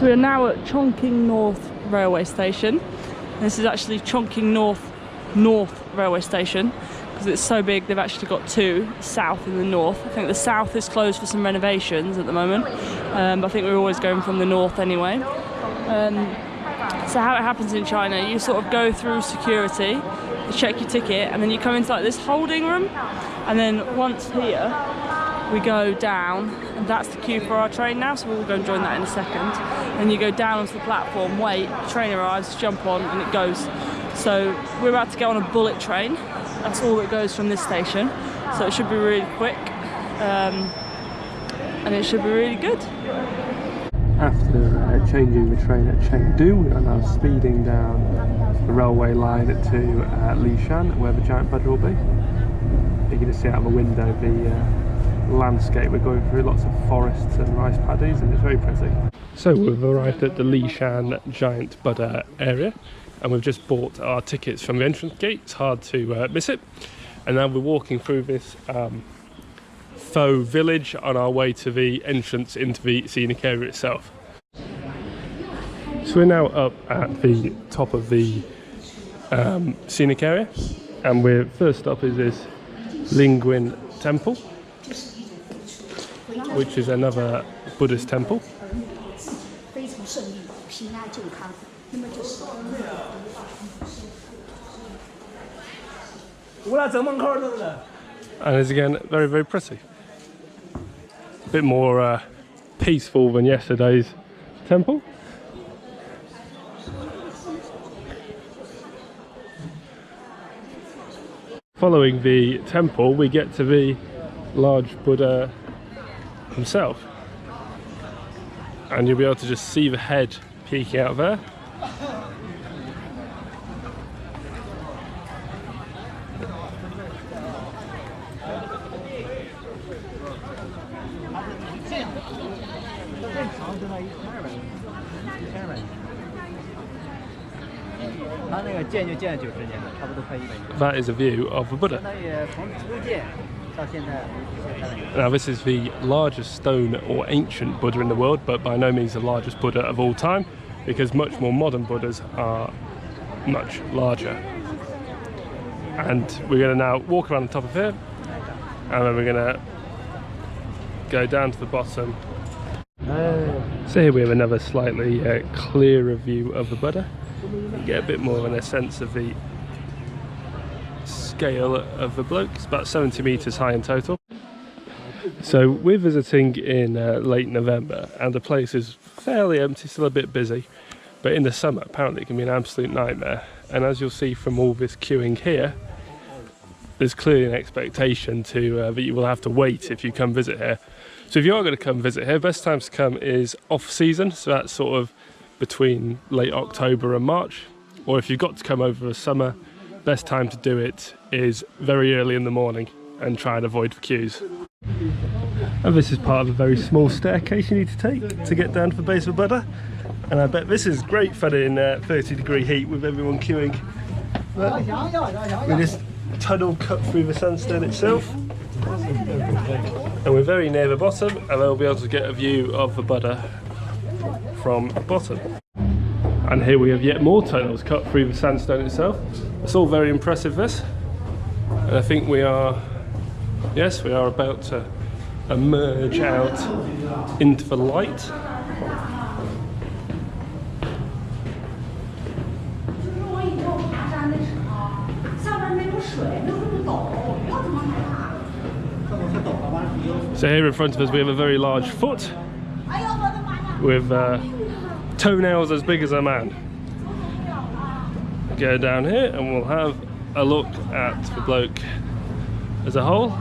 So we're now at Chongqing North railway station. This is actually Chongqing North railway station because it's so big. They've actually got two, south and the north. I think the south is closed for some renovations at the moment, but I think we're always going from the north anyway. So how it happens in China, you sort of go through security, you check your ticket, and then you come into like this holding room, and then once here we go down, and that's the queue for our train now, so we'll go and join that in a second. Then you go down onto the platform, wait, the train arrives, jump on, and it goes. So we're about to go on a bullet train. That's all that goes from this station, so it should be really quick, and it should be really good. After changing the train at Chengdu, we are now speeding down the railway line to Leshan, where the giant Buddha will be. You can just see out of the window the landscape. We're going through lots of forests and rice paddies, and it's very pretty. So we've arrived at the Leshan Giant Buddha area, and we've just bought our tickets from the entrance gate. It's hard to miss it. And now we're walking through this faux village on our way to the entrance into the scenic area itself. So we're now up at the top of the scenic area, and we're first stop is this Linguin temple, which is another Buddhist temple. And it's again very, very pretty. A bit more peaceful than yesterday's temple. Following the temple, we get to the large Buddha himself, and you'll be able to just see the head peeking out there. That is a view of the Buddha. Now this is the largest stone or ancient Buddha in the world, but by no means the largest Buddha of all time, because much more modern Buddhas are much larger. And we're going to now walk around the top of here, and then we're going to go down to the bottom. So here we have another slightly clearer view of the Buddha. You get a bit more of a sense of the scale of the bloke. It's about 70 meters high in total. So we're visiting in late November, and the place is fairly empty, still a bit busy, but in the summer apparently it can be an absolute nightmare. And as you'll see from all this queuing here, there's clearly an expectation to that you will have to wait if you come visit here. So if you are going to come visit here, best times to come is off season, so that's sort of between late October and March. Or if you've got to come over the summer, best time to do it is very early in the morning and try and avoid the queues. And this is part of a very small staircase you need to take to get down to the base of the Buddha. And I bet this is great fun in 30-degree heat with everyone queuing. With this tunnel cut through the sandstone itself. And we're very near the bottom, and we'll be able to get a view of the Buddha from the bottom. And here we have yet more tunnels cut through the sandstone itself. It's all very impressive, this. And I think we are, yes, we are about to emerge out into the light. So here in front of us we have a very large foot with toenails as big as a man. Go down here and we'll have a look at the bloke as a whole.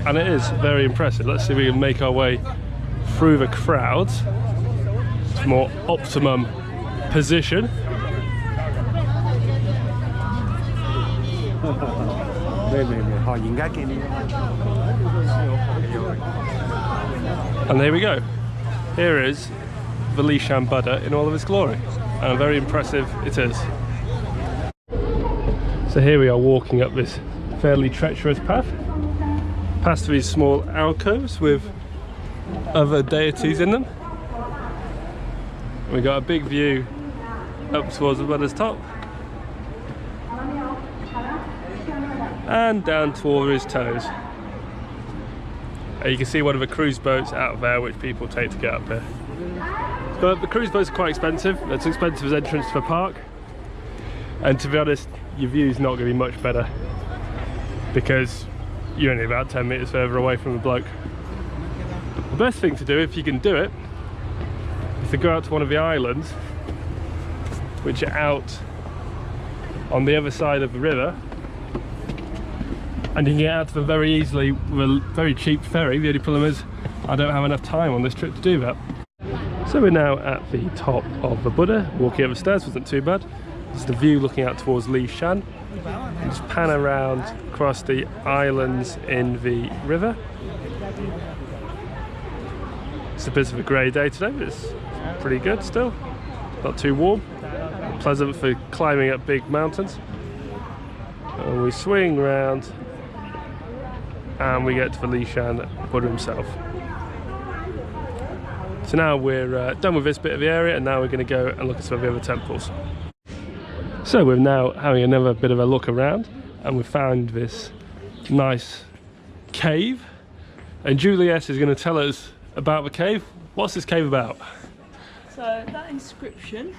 And it is very impressive. Let's see if we can make our way through the crowds to more optimum position. And there we go. Here is the Leshan Buddha in all of his glory, and very impressive it is. So here we are walking up this fairly treacherous path, past these small alcoves with other deities in them. We got a big view up towards the Buddha's top and down toward his toes. You can see one of the cruise boats out there which people take to get up here. But the cruise boats are quite expensive. It's expensive as entrance to the park, and to be honest, your view's not going to be much better because you're only about 10 metres further away from the bloke. The best thing to do, if you can do it, is to go out to one of the islands which are out on the other side of the river, and you can get out to them very easily with a very cheap ferry. The only problem is I don't have enough time on this trip to do that. So we're now at the top of the Buddha. Walking up the stairs wasn't too bad. It's the view looking out towards Leshan. And just pan around across the islands in the river. It's a bit of a grey day today, but it's pretty good still. Not too warm. Pleasant for climbing up big mountains. And we swing round and we get to the Leshan Buddha himself. So now we're done with this bit of the area, and now we're going to go and look at some of the other temples. So we're now having another bit of a look around, and we've found this nice cave, and Juliet is going to tell us about the cave. What's this cave about? So that inscription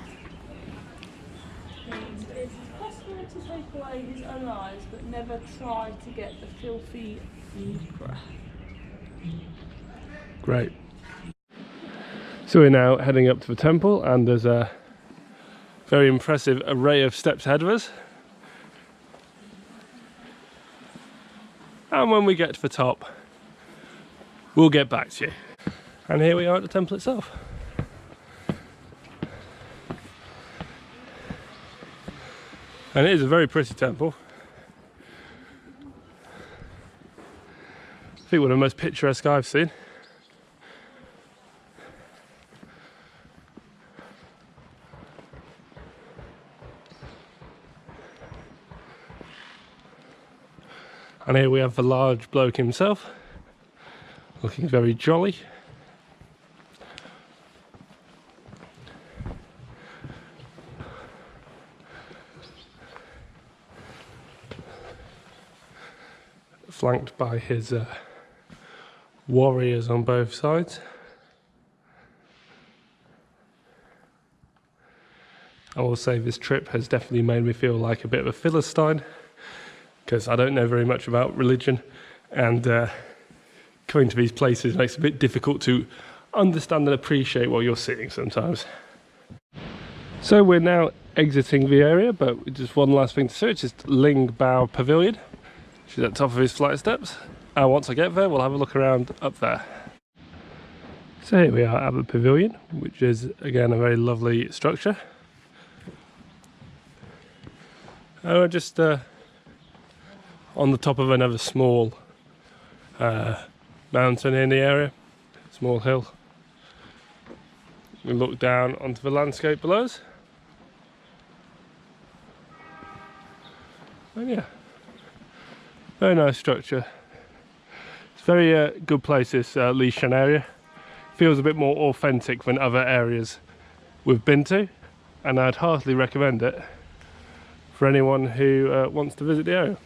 means it's possible to take away his own eyes, but never try to get the filthy lepra. Great. So we're now heading up to the temple, and there's a very impressive array of steps ahead of us. And when we get to the top, we'll get back to you. And here we are at the temple itself. And it is a very pretty temple. I think one of the most picturesque I've seen. And here we have the large bloke himself, looking very jolly. Flanked by his warriors on both sides. I will say this trip has definitely made me feel like a bit of a Philistine, because I don't know very much about religion, and coming to these places makes it a bit difficult to understand and appreciate what you're seeing sometimes. So we're now exiting the area, but just one last thing to see, which is Ling Bao Pavilion, which is at the top of his flight of steps. And once I get there, we'll have a look around up there. So here we are at the pavilion, which is again a very lovely structure. And we're just on the top of another small mountain in the area, small hill. We look down onto the landscape below us. And yeah, very nice structure. It's a very good place, this Leshan area. Feels a bit more authentic than other areas we've been to, and I'd heartily recommend it for anyone who wants to visit the area.